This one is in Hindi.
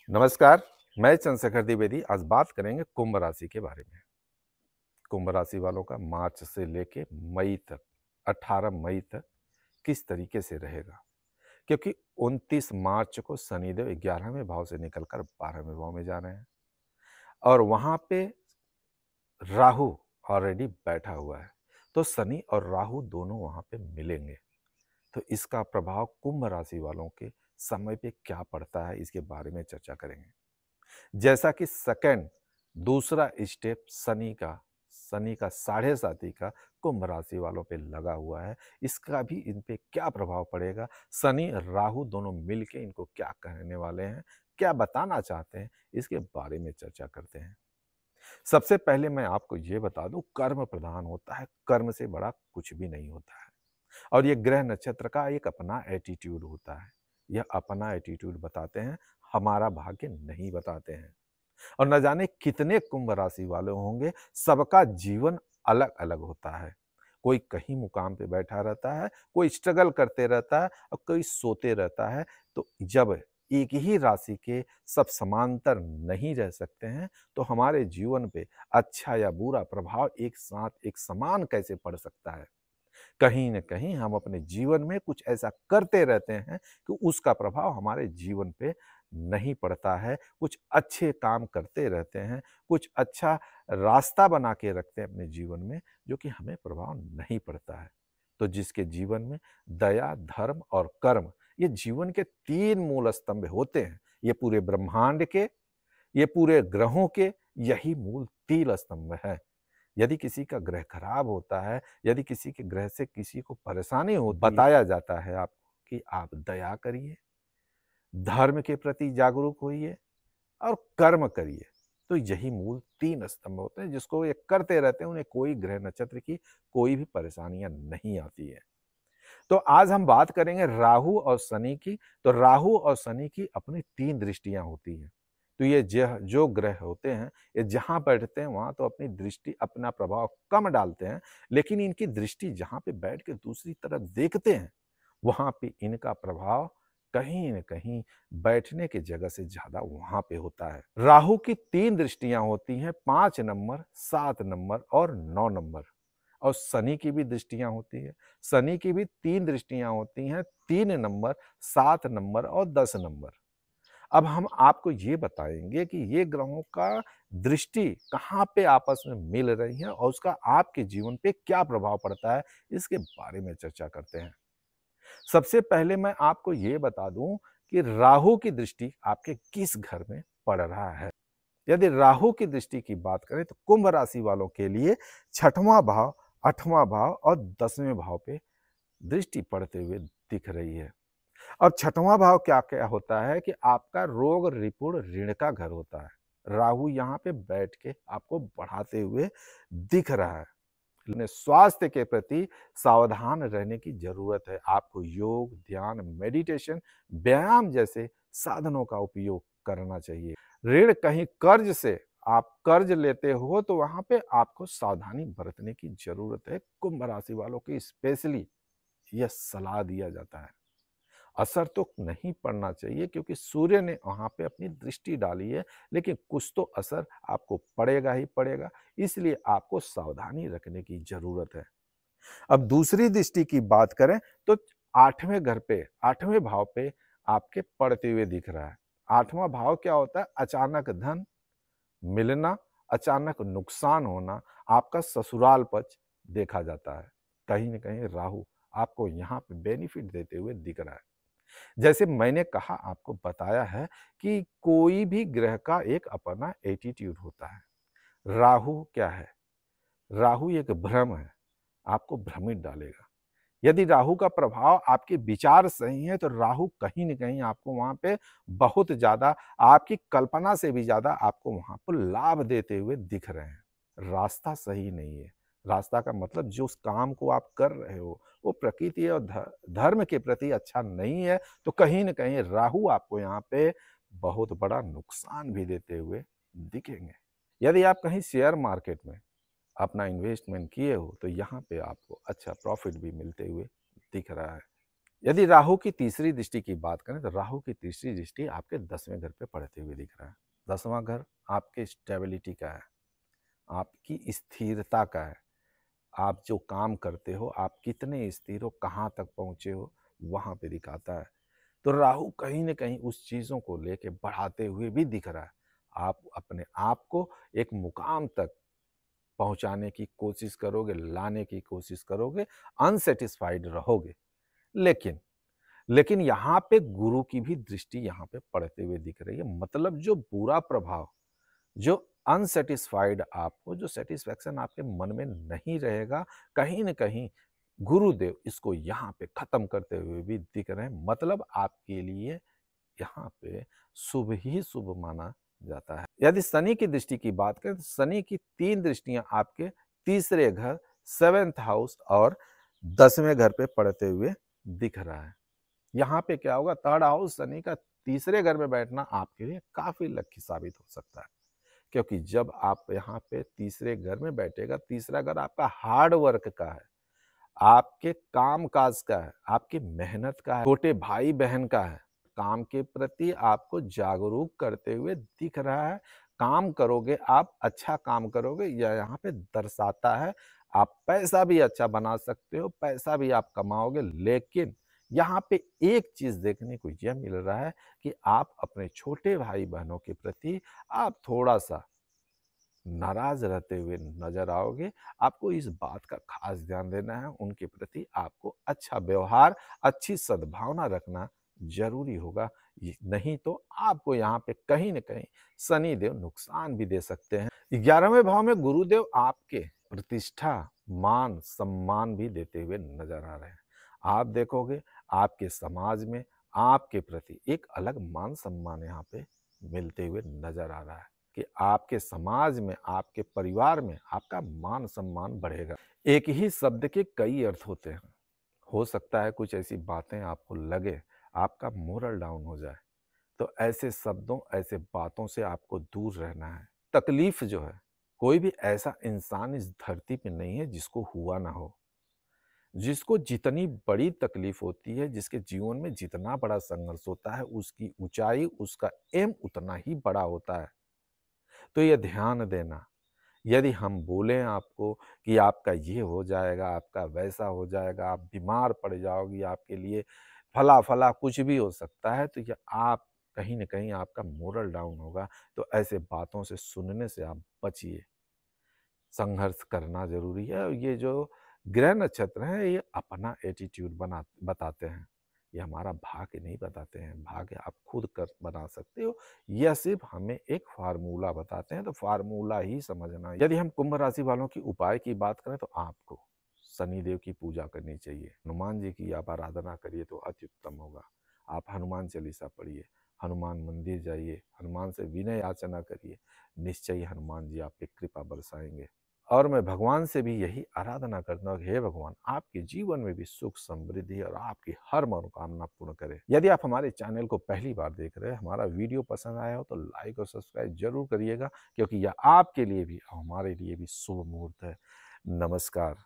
नमस्कार, मैं चंद्रशेखर द्विवेदी। आज बात करेंगे कुंभ राशि के बारे में। कुंभ राशि वालों का मार्च से लेके मई तक, 18 मई तक किस तरीके से रहेगा, क्योंकि 29 मार्च को शनिदेव 11वें भाव से निकलकर 12वें भाव में जा रहे हैं और वहां पे राहु ऑलरेडी बैठा हुआ है। तो शनि और राहु दोनों वहां पे मिलेंगे, तो इसका प्रभाव कुंभ राशि वालों के समय पे क्या पड़ता है, इसके बारे में चर्चा करेंगे। जैसा कि सेकंड दूसरा स्टेप शनि का 7.5 का कुंभ राशि वालों पे लगा हुआ है, इसका भी इन पे क्या प्रभाव पड़ेगा, शनि राहु दोनों मिलके इनको क्या कहने वाले हैं, क्या बताना चाहते हैं, इसके बारे में चर्चा करते हैं। सबसे पहले मैं आपको ये बता दूं, कर्म प्रधान होता है, कर्म से बड़ा कुछ भी नहीं होता है। और ये ग्रह नक्षत्र का एक अपना एटीट्यूड होता है, यह अपना एटीट्यूड बताते हैं, हमारा भाग्य नहीं बताते हैं। और न जाने कितने कुंभ राशि वाले होंगे, सबका जीवन अलग अलग होता है। कोई कहीं मुकाम पे बैठा रहता है, कोई स्ट्रगल करते रहता है और कोई सोते रहता है। तो जब एक ही राशि के सब समांतर नहीं रह सकते हैं, तो हमारे जीवन पे अच्छा या बुरा प्रभाव एक साथ एक समान कैसे पड़ सकता है। कहीं न कहीं हम अपने जीवन में कुछ ऐसा करते रहते हैं कि उसका प्रभाव हमारे जीवन पे नहीं पड़ता है। कुछ अच्छे काम करते रहते हैं, कुछ अच्छा रास्ता बना के रखते हैं अपने जीवन में, जो कि हमें प्रभाव नहीं पड़ता है। तो जिसके जीवन में दया, धर्म और कर्म, ये जीवन के 3 मूल स्तंभ होते हैं। ये पूरे ब्रह्मांड के, ये पूरे ग्रहों के, यही मूल 3 स्तंभ हैं। यदि किसी का ग्रह खराब होता है, यदि किसी के ग्रह से किसी को परेशानी होती है, बताया जाता है आपको कि आप दया करिए, धर्म के प्रति जागरूक होइए और कर्म करिए। तो यही मूल 3 स्तंभ होते हैं, जिसको ये करते रहते हैं, उन्हें कोई ग्रह नक्षत्र की कोई भी परेशानियां नहीं आती है। तो आज हम बात करेंगे राहु और शनि की। तो राहु और शनि की अपनी 3 दृष्टियां होती हैं। तो ये जो ग्रह होते हैं, ये जहां बैठते हैं वहां तो अपनी दृष्टि, अपना प्रभाव कम डालते हैं, लेकिन इनकी दृष्टि जहां पे बैठ के दूसरी तरफ देखते हैं, वहां पे इनका प्रभाव कहीं न कहीं बैठने की जगह से ज्यादा वहां पे होता है। राहु की 3 दृष्टियां होती हैं, 5 नंबर, 7 नंबर और 9 नंबर। और शनि की भी दृष्टियां होती है। शनि की भी 3 दृष्टियां होती हैं, 3 नंबर, 7 नंबर और 10 नंबर। अब हम आपको ये बताएंगे कि ये ग्रहों का दृष्टि कहाँ पे आपस में मिल रही है और उसका आपके जीवन पे क्या प्रभाव पड़ता है, इसके बारे में चर्चा करते हैं। सबसे पहले मैं आपको ये बता दूं कि राहु की दृष्टि आपके किस घर में पड़ रहा है। यदि राहु की दृष्टि की बात करें तो कुंभ राशि वालों के लिए 6वां भाव, 8वां भाव और 10वें भाव पे दृष्टि पड़ते हुए दिख रही है। और 6वां भाव क्या क्या होता है कि आपका रोग रिपुण ऋण का घर होता है। राहु यहाँ पे बैठ के आपको बढ़ाते हुए दिख रहा है। अपने स्वास्थ्य के प्रति सावधान रहने की जरूरत है। आपको योग, ध्यान, मेडिटेशन, व्यायाम जैसे साधनों का उपयोग करना चाहिए। ऋण कहीं कर्ज से आप कर्ज लेते हो तो वहां पे आपको सावधानी बरतने की जरूरत है। कुंभ राशि वालों की स्पेशली यह सलाह दिया जाता है। असर तो नहीं पड़ना चाहिए क्योंकि सूर्य ने वहां पे अपनी दृष्टि डाली है, लेकिन कुछ तो असर आपको पड़ेगा ही पड़ेगा, इसलिए आपको सावधानी रखने की जरूरत है। अब दूसरी दृष्टि की बात करें तो 8वें घर पे, 8वें भाव पे आपके पड़ते हुए दिख रहा है। 8वां भाव क्या होता है? अचानक धन मिलना, अचानक नुकसान होना, आपका ससुराल पक्ष देखा जाता है। कहीं न कहीं राहु आपको यहाँ पे बेनिफिट देते हुए दिख रहा है। जैसे मैंने कहा, आपको बताया है कि कोई भी ग्रह का एक अपना एटीट्यूड होता है। राहु क्या है? राहु एक भ्रम है, आपको भ्रमित डालेगा। यदि राहु का प्रभाव आपके विचार सही है तो राहु कहीं न कहीं आपको वहाँ पे बहुत ज़्यादा, आपकी कल्पना से भी ज़्यादा आपको वहाँ पर लाभ देते हुए दिख रहे हैं। रास्ता सही नहीं है। रास्ता का मतलब जो उस काम को आप कर रहे हो, वो प्रकृति और धर्म के प्रति अच्छा नहीं है, तो कहीं न कहीं राहु आपको यहाँ पे बहुत बड़ा नुकसान भी देते हुए दिखेंगे। यदि आप कहीं शेयर मार्केट में अपना इन्वेस्टमेंट किए हो तो यहाँ पे आपको अच्छा प्रॉफिट भी मिलते हुए दिख रहा है। यदि राहु की तीसरी दृष्टि की बात करें तो राहु की तीसरी दृष्टि आपके 10वें घर पे पड़ते हुए दिख रहा है। 10वां घर आपके स्टेबिलिटी का है, आपकी स्थिरता का है। आप जो काम करते हो, आप कितने स्थिर हो, कहाँ तक पहुँचे हो, वहाँ पे दिखाता है। तो राहु कहीं न कहीं उस चीज़ों को लेके बढ़ाते हुए भी दिख रहा है। आप अपने आप को एक मुकाम तक पहुँचाने की कोशिश करोगे, लाने की कोशिश करोगे, अनसैटिस्फाइड रहोगे। लेकिन लेकिन यहाँ पे गुरु की भी दृष्टि यहाँ पे पड़ते हुए दिख रही है। मतलब जो बुरा प्रभाव, जो अनसैटिस्फाइड आप हो, जो सैटिस्फैक्शन आपके मन में नहीं रहेगा, कहीं न कहीं गुरुदेव इसको यहाँ पे ख़त्म करते हुए भी दिख रहे हैं। मतलब आपके लिए यहाँ पे शुभ ही शुभ माना जाता है। यदि शनि की दृष्टि की बात करें तो शनि की 3 दृष्टियाँ आपके तीसरे घर, 7th हाउस और 10वें घर पे पड़ते हुए दिख रहा है। यहाँ पे क्या होगा, 3rd हाउस शनि का तीसरे घर में बैठना आपके लिए काफ़ी लकी साबित हो सकता है। क्योंकि जब आप यहाँ पे तीसरे घर में बैठेगा, तीसरा घर आपका हार्ड वर्क का है, आपके काम-काज का है, आपकी मेहनत का है, छोटे भाई-बहन का है। काम के प्रति आपको जागरूक करते हुए दिख रहा है। काम करोगे आप, अच्छा काम करोगे, यह यहाँ पे दर्शाता है। आप पैसा भी अच्छा बना सकते हो, पैसा भी आप कमाओगे, लेकिन यहाँ पे एक चीज़ देखने को यह मिल रहा है कि आप अपने छोटे भाई-बहनों के प्रति आप थोड़ा-सा नाराज़ रहते हुए नज़र आओगे। आपको इस बात का ख़ास ध्यान देना है, उनके प्रति आपको अच्छा व्यवहार, अच्छी सद्भावना रखना ज़रूरी होगा। ये नहीं तो आपको यहाँ पे कहीं न कहीं शनिदेव नुकसान भी दे सकते हैं। 11वें भाव में गुरुदेव आपके प्रतिष्ठा, मान, सम्मान भी देते हुए नज़र आ रहे हैं। आप देखोगे आपके समाज में आपके प्रति एक अलग मान-सम्मान यहाँ पे मिलते हुए नज़र आ रहा है। कि आपके समाज में, आपके परिवार में आपका मान-सम्मान बढ़ेगा। एक ही शब्द के कई अर्थ होते हैं। हो सकता है कुछ ऐसी बातें आपको लगे, आपका मोरल डाउन हो जाए, तो ऐसे शब्दों, ऐसे बातों से आपको दूर रहना है। तकलीफ़ जो है, कोई भी ऐसा इंसान इस धरती पे नहीं है जिसको हुआ ना हो। जिसको जितनी बड़ी तकलीफ़ होती है, जिसके जीवन में जितना बड़ा संघर्ष होता है, उसकी ऊँचाई, उसका एम उतना ही बड़ा होता है। तो ये ध्यान देना, यदि हम बोलें आपको कि आपका ये हो जाएगा, आपका वैसा हो जाएगा, आप बीमार पड़ जाओगी, आपके लिए फला-फला कुछ भी हो सकता है, तो ये आप कहीं न कहीं आपका मोरल डाउन होगा। तो ऐसे बातों से सुनने से आप बचिए। संघर्ष करना ज़रूरी है और ये जो ग्रह नक्षत्र हैं, ये अपना एटीट्यूड बताते हैं। ये हमारा भाग्य नहीं बताते हैं, भाग्य आप खुद कर बना सकते हो। यह सिर्फ़ हमें एक फ़ॉर्मूला बताते हैं, तो फ़ॉर्मूला ही समझना है। यदि हम कुंभ राशि वालों की उपाय की बात करें तो आपको शनिदेव की पूजा करनी चाहिए। हनुमान जी की आप आराधना करिए तो अति उत्तम होगा। आप हनुमान चालीसा पढ़िए, हनुमान मंदिर जाइए, हनुमान से विनय याचना करिए, निश्चय ही हनुमान जी आप पे कृपा बरसाएँगे। और मैं भगवान से भी यही आराधना करता हूँ कि हे भगवान, आपके जीवन में भी सुख समृद्धि और आपकी हर मनोकामना पूर्ण करे। यदि आप हमारे चैनल को पहली बार देख रहे हैं, हमारा वीडियो पसंद आया हो तो लाइक और सब्सक्राइब जरूर करिएगा, क्योंकि यह आपके लिए भी और हमारे लिए भी शुभ मुहूर्त है। नमस्कार।